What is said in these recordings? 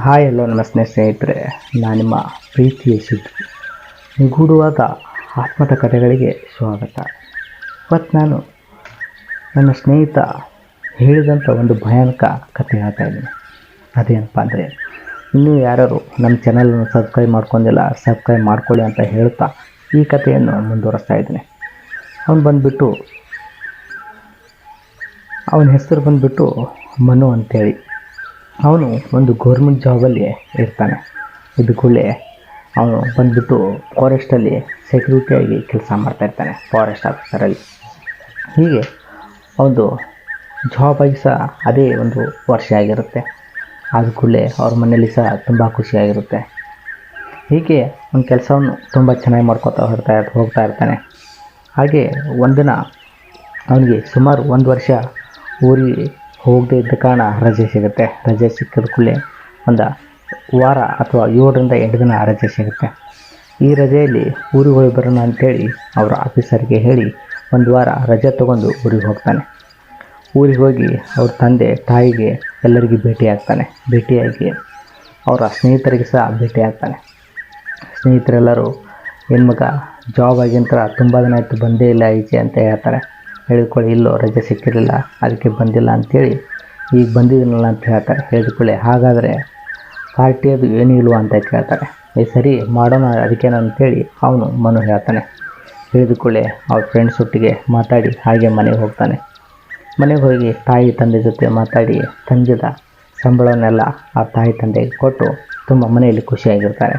Hi ಎಲ್ಲೋ ನಮಸ್ತೆ ಸ್ನೇಹಿತರೆ, ನಾನು ನಿಮ್ಮ ಪ್ರೀತಿಯ ಸಿದ್ದು. ನಿಗೂಢವಾದ ಆತ್ಮದ ಕಥೆಗಳಿಗೆ ಸ್ವಾಗತ. ಇವತ್ತು ನಾನು ನನ್ನ ಸ್ನೇಹಿತ ಹೇಳಿದಂಥ ಒಂದು ಭಯಾನಕ ಕಥೆ ಹೇಳ್ತಾ ಇದ್ದೀನಿ. ಅದೇನಪ್ಪ ಅಂದರೆ, ಇನ್ನೂ ಯಾರು ನಮ್ಮ ಚಾನಲನ್ನು ಸಬ್ಸ್ಕ್ರೈಬ್ ಮಾಡ್ಕೊಂಡಿಲ್ಲ, ಸಬ್ಸ್ಕ್ರೈಬ್ ಮಾಡ್ಕೊಳ್ಳಿ ಅಂತ ಹೇಳ್ತಾ ಈ ಕಥೆಯನ್ನು ಮುಂದುವರಿಸ್ತಾ ಇದ್ದೀನಿ. ಅವನ ಹೆಸರು ಬಂದುಬಿಟ್ಟು ಮನು ಅಂತೇಳಿ. ಅವನು ಒಂದು ಗೌರ್ಮೆಂಟ್ ಜಾಬಲ್ಲಿ ಇರ್ತಾನೆ. ಇದಕ್ಕೂಡಲೇ ಅವನು ಬಂದುಬಿಟ್ಟು ಫಾರೆಸ್ಟಲ್ಲಿ ಸೆಕ್ಯೂರಿಟಿಯಾಗಿ ಕೆಲಸ ಮಾಡ್ತಾಯಿರ್ತಾನೆ, ಫಾರೆಸ್ಟ್ ಆಫೀಸರಲ್ಲಿ. ಹೀಗೆ ಒಂದು ಜಾಬಾಗಿ ಸಹ ಅದೇ ಒಂದು ವರ್ಷ ಆಗಿರುತ್ತೆ. ಅದಕ್ಕೂಡಲೇ ಅವ್ರ ಮನೇಲಿ ಸಹ ತುಂಬ ಖುಷಿಯಾಗಿರುತ್ತೆ. ಹೀಗೆ ಒಂದು ಕೆಲಸವನ್ನು ತುಂಬ ಚೆನ್ನಾಗಿ ಮಾಡ್ಕೋತಾ ಹೋಗ್ತಾ ಇರ್ತಾನೆ. ಹಾಗೆ ಒಂದಿನ ಅವನಿಗೆ ಸುಮಾರು 1 ವರ್ಷ ಊರಿಗೆ ಹೋಗದೇ ಇದ್ದ ಕಾರಣ ರಜೆ ಸಿಗುತ್ತೆ. ರಜೆ ಸಿಕ್ಕಿದ ಕೂಡಲೇ ಒಂದು ವಾರ ಅಥವಾ 7ರಿಂದ 8 ದಿನ ರಜೆ ಸಿಗುತ್ತೆ. ಈ ರಜೆಯಲ್ಲಿ ಊರಿಗೆ ಹೋಗಿ ಬರೋಣ ಅಂಥೇಳಿ ಅವರ ಆಫೀಸರ್ಗೆ ಹೇಳಿ 1 ವಾರ ರಜೆ ತೊಗೊಂಡು ಊರಿಗೆ ಹೋಗ್ತಾನೆ. ಊರಿಗೆ ಹೋಗಿ ಅವ್ರ ತಂದೆ ತಾಯಿಗೆ ಎಲ್ಲರಿಗೂ ಭೇಟಿಯಾಗಿ ಅವರ ಸ್ನೇಹಿತರಿಗೆ ಸಹ ಭೇಟಿ ಆಗ್ತಾನೆ. ಸ್ನೇಹಿತರೆಲ್ಲರೂ ಏನು ಮಗ ಜಾಬ್ ಆಗಿಂತ ತುಂಬ ದಿನ ಆಯಿತು ಬಂದೇ ಇಲ್ಲ ಈಚೆ ಅಂತ ಹೇಳ್ತಾರೆ. ಹೇಳಿಕೊಳ್ಳಿ, ಇಲ್ಲೋ ರಜೆ ಸಿಕ್ಕಿರಲಿಲ್ಲ ಅದಕ್ಕೆ ಬಂದಿಲ್ಲ ಅಂಥೇಳಿ ಈಗ ಬಂದಿದ್ದೀನಲ್ಲ ಅಂತ ಹೇಳ್ತಾರೆ. ಹೇಳಿಕೊಳ್ಳಿ, ಹಾಗಾದರೆ ಪಾರ್ಟಿ ಅದು ಏನೂ ಇಲ್ವ ಅಂತ ಕೇಳ್ತಾರೆ. ಸರಿ ಮಾಡೋಣ ಅದಕ್ಕೇನು ಅಂಥೇಳಿ ಅವನು ಮನು ಹೇಳ್ತಾನೆ. ಹೇಳಿಕೊಳ್ಳಿ ಅವ್ರ ಫ್ರೆಂಡ್ಸ್ ಒಟ್ಟಿಗೆ ಮಾತಾಡಿ ಹಾಗೆ ಮನೆಗೆ ಹೋಗ್ತಾನೆ. ಮನೆಗೆ ಹೋಗಿ ತಾಯಿ ತಂದೆ ಜೊತೆ ಮಾತಾಡಿ ತಂದಿದ್ದ ಸಂಬಳವನ್ನೆಲ್ಲ ಆ ತಾಯಿ ತಂದೆಗೆ ಕೊಟ್ಟು ತುಂಬ ಮನೆಯಲ್ಲಿ ಖುಷಿಯಾಗಿರ್ತಾರೆ.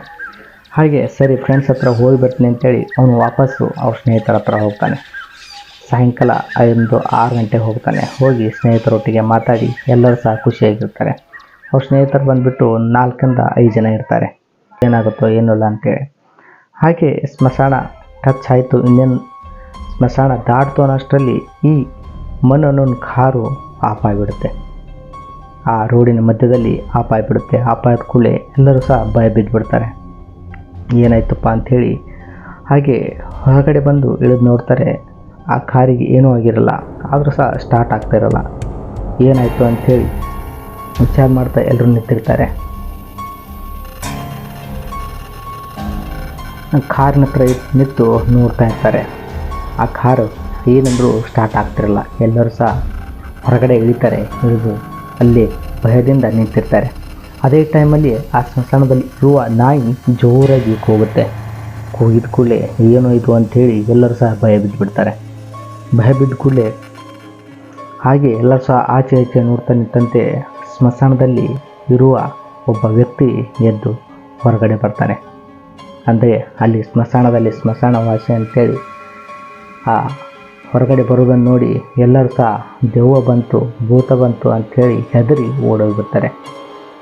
ಹಾಗೆ ಸರಿ ಫ್ರೆಂಡ್ಸ್ ಹತ್ರ ಹೋಗಿ ಬರ್ತೀನಿ ಅಂತೇಳಿ ಅವನು ವಾಪಸ್ಸು ಅವ್ರ ಸ್ನೇಹಿತರ ಹತ್ರ ಹೋಗ್ತಾನೆ. ಸಾಯಂಕಾಲ 6 ಗಂಟೆಗೆ ಹೋಗ್ತಾನೆ. ಹೋಗಿ ಸ್ನೇಹಿತರೊಟ್ಟಿಗೆ ಮಾತಾಡಿ ಎಲ್ಲರೂ ಸಹ ಖುಷಿಯಾಗಿರ್ತಾರೆ. ಅವ್ರ ಸ್ನೇಹಿತರು ಬಂದುಬಿಟ್ಟು 4ರಿಂದ 5 ಜನ ಇರ್ತಾರೆ. ಏನಾಗುತ್ತೋ ಏನಿಲ್ಲ ಅಂತೇಳಿ. ಹಾಗೆ ಸ್ಮಶಾನ ಟಚ್ ಆಯಿತು. ಇನ್ನೇನು ಸ್ಮಶಾನ ದಾಟ್ತು ಅನ್ನೋಷ್ಟರಲ್ಲಿ ಈ ಮನು ಅನ್ನೋ ಕಾರು ಆಫ್ ಆಗಿಬಿಡುತ್ತೆ. ಆ ರೋಡಿನ ಮಧ್ಯದಲ್ಲಿ ಆಫ್ ಆಗಿಬಿಡುತ್ತೆ. ಆಫ್ ಆದ ಕೂಡಲೇ ಎಲ್ಲರೂ ಸಹ ಭಯ ಬಿದ್ದುಬಿಡ್ತಾರೆ. ಏನಾಯ್ತಪ್ಪ ಅಂಥೇಳಿ ಹಾಗೆ ಹೊರಗಡೆ ಬಂದು ಇಳಿದು ನೋಡ್ತಾರೆ. ಆ ಕಾರಿಗೆ ಏನೂ ಆಗಿರಲ್ಲ, ಆದರೂ ಸಹ ಸ್ಟಾರ್ಟ್ ಆಗ್ತಾಯಿರಲ್ಲ. ಏನಾಯಿತು ಅಂಥೇಳಿ ವಿಚಾರ ಮಾಡ್ತಾ ಎಲ್ಲರೂ ನಿಂತಿರ್ತಾರೆ. ಕಾರಿನ ಹತ್ರ ನಿಂತು ನೋಡ್ತಾ ಇರ್ತಾರೆ. ಆ ಕಾರು ಏನಂದರೂ ಸ್ಟಾರ್ಟ್ ಆಗ್ತಿರಲ್ಲ. ಎಲ್ಲರೂ ಸಹ ಹೊರಗಡೆ ಇಳಿದು ಅಲ್ಲಿ ಭಯದಿಂದ ನಿಂತಿರ್ತಾರೆ. ಅದೇ ಟೈಮಲ್ಲಿ ಆ ಸ್ಮಶಾನದಲ್ಲಿ ಇರುವ ನಾಯಿ ಜೋರಾಗಿ ಕೂಗುತ್ತೆ. ಕೂಗಿದ ಕೂಡಲೇ ಏನೋ ಇದು ಅಂಥೇಳಿ ಎಲ್ಲರೂ ಸಹ ಭಯ ಬಿದ್ದುಬಿಡ್ತಾರೆ. ಭಯ ಬಿದ್ದ ಕೂಡಲೇ ಹಾಗೆ ಎಲ್ಲರೂ ಸಹ ಆಚೆ ನೋಡ್ತಾ ನಿಂತಂತೆ ಸ್ಮಶಾನದಲ್ಲಿ ಇರುವ ಒಬ್ಬ ವ್ಯಕ್ತಿ ಎದ್ದು ಹೊರಗಡೆ ಬರ್ತಾನೆ. ಅಂದರೆ ಅಲ್ಲಿ ಸ್ಮಶಾನವಾಸಿ ಅಂತೇಳಿ ಆ ಹೊರಗಡೆ ಬರೋದನ್ನು ನೋಡಿ ಎಲ್ಲರೂ ಸಹ ದೆವ್ವ ಬಂತು, ಭೂತ ಬಂತು ಅಂಥೇಳಿ ಹೆದರಿ ಓಡೋಗ್ಬಿಡ್ತಾರೆ.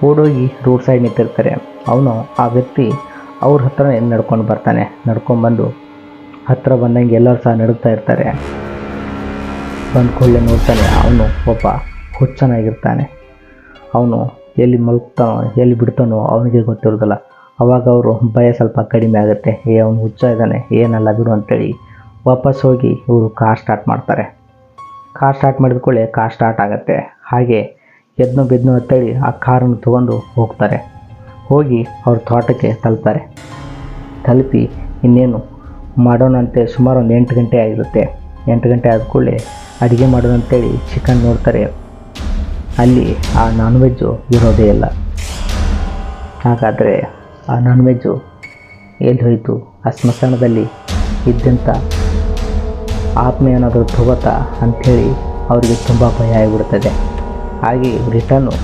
ಓಡೋಗಿ ರೋಡ್ ಸೈಡ್ ನಿಂತಿರ್ತಾರೆ. ಅವನು ಆ ವ್ಯಕ್ತಿ ಅವ್ರ ಹತ್ರನೇ ನಡ್ಕೊಂಡು ಬರ್ತಾನೆ. ನಡ್ಕೊಂಡ್ಬಂದು ಹತ್ತಿರ ಬಂದಂಗೆ ಎಲ್ಲರೂ ಸಹ ನಡುಗ್ತಾ ಇರ್ತಾರೆ. ಬಂದು ಕೂಡಲೇ ನೋಡ್ತಾನೆ, ಅವನು ಒಬ್ಬ ಹುಚ್ಚನಾಗಿರ್ತಾನೆ. ಅವನು ಎಲ್ಲಿ ಮಲಗ್ತಾನೋ ಎಲ್ಲಿ ಬಿಡ್ತಾನೋ ಅವನಿಗೆ ಗೊತ್ತಿರೋದಿಲ್ಲ. ಅವಾಗ ಅವರು ಭಯ ಸ್ವಲ್ಪ ಕಡಿಮೆ ಆಗುತ್ತೆ. ಅವನು ಹುಚ್ಚ ಇದ್ದಾನೆ, ಏನಲ್ಲ ಬಿಡು ಅಂತೇಳಿ ವಾಪಸ್ ಹೋಗಿ ಇವರು ಕಾರ್ ಸ್ಟಾರ್ಟ್ ಮಾಡ್ತಾರೆ. ಕಾರ್ ಸ್ಟಾರ್ಟ್ ಮಾಡಿದ ಕೂಡಲೇ ಕಾರ್ ಸ್ಟಾರ್ಟ್ ಆಗುತ್ತೆ. ಹಾಗೆ ಎದ್ನೋ ಬೆದ್ನೋ ಅಂತೇಳಿ ಆ ಕಾರನ್ನು ತೊಗೊಂಡು ಹೋಗ್ತಾರೆ. ಹೋಗಿ ಅವ್ರ ತೋಟಕ್ಕೆ ತಲುಪಿ ಇನ್ನೇನು ಮಾಡೋಣ ಅಂತೆ ಸುಮಾರು ಒಂದು 8 ಗಂಟೆ ಆಗಿರುತ್ತೆ. 8 ಗಂಟೆ ಆದ ಕೂಡಲೇ ಅಡುಗೆ ಮಾಡೋಣ ಅಂತೇಳಿ ಚಿಕನ್ ನೋಡ್ತಾರೆ. ಅಲ್ಲಿ ಆ ನಾನ್ ವೆಜ್ಜು ಇರೋದೇ ಇಲ್ಲ. ಹಾಗಾದರೆ ಆ ನಾನ್ ವೆಜ್ಜು ಎಲ್ಲಿ ಹೋಯಿತು? ಆ ಸ್ಮಶಾನದಲ್ಲಿ ಇದ್ದಂಥ ಆತ್ಮ ಏನಾದರೂ ತಗೋತಾ ಅಂಥೇಳಿ ಅವರಿಗೆ ತುಂಬ ಭಯ ಆಗಿಬಿಡ್ತದೆ. ಹಾಗೆ ರಿಟರ್ನು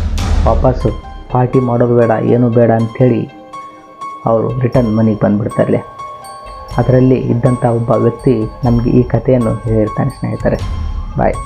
ವಾಪಸ್ಸು ಪಾರ್ಟಿ ಮಾಡೋದು ಬೇಡ, ಏನೂ ಬೇಡ ಅಂಥೇಳಿ ಅವರು ರಿಟರ್ನ್ ಮನೆಗೆ ಬಂದುಬಿಡ್ತಾರೆ. ಅದರಲ್ಲಿ ಇದ್ದಂಥ ಒಬ್ಬ ವ್ಯಕ್ತಿ ನಮಗೆ ಈ ಕಥೆಯನ್ನು ಹೇಳಿರ್ತಾನೆ. ಸ್ನೇಹಿತರೆ, ಬಾಯ್.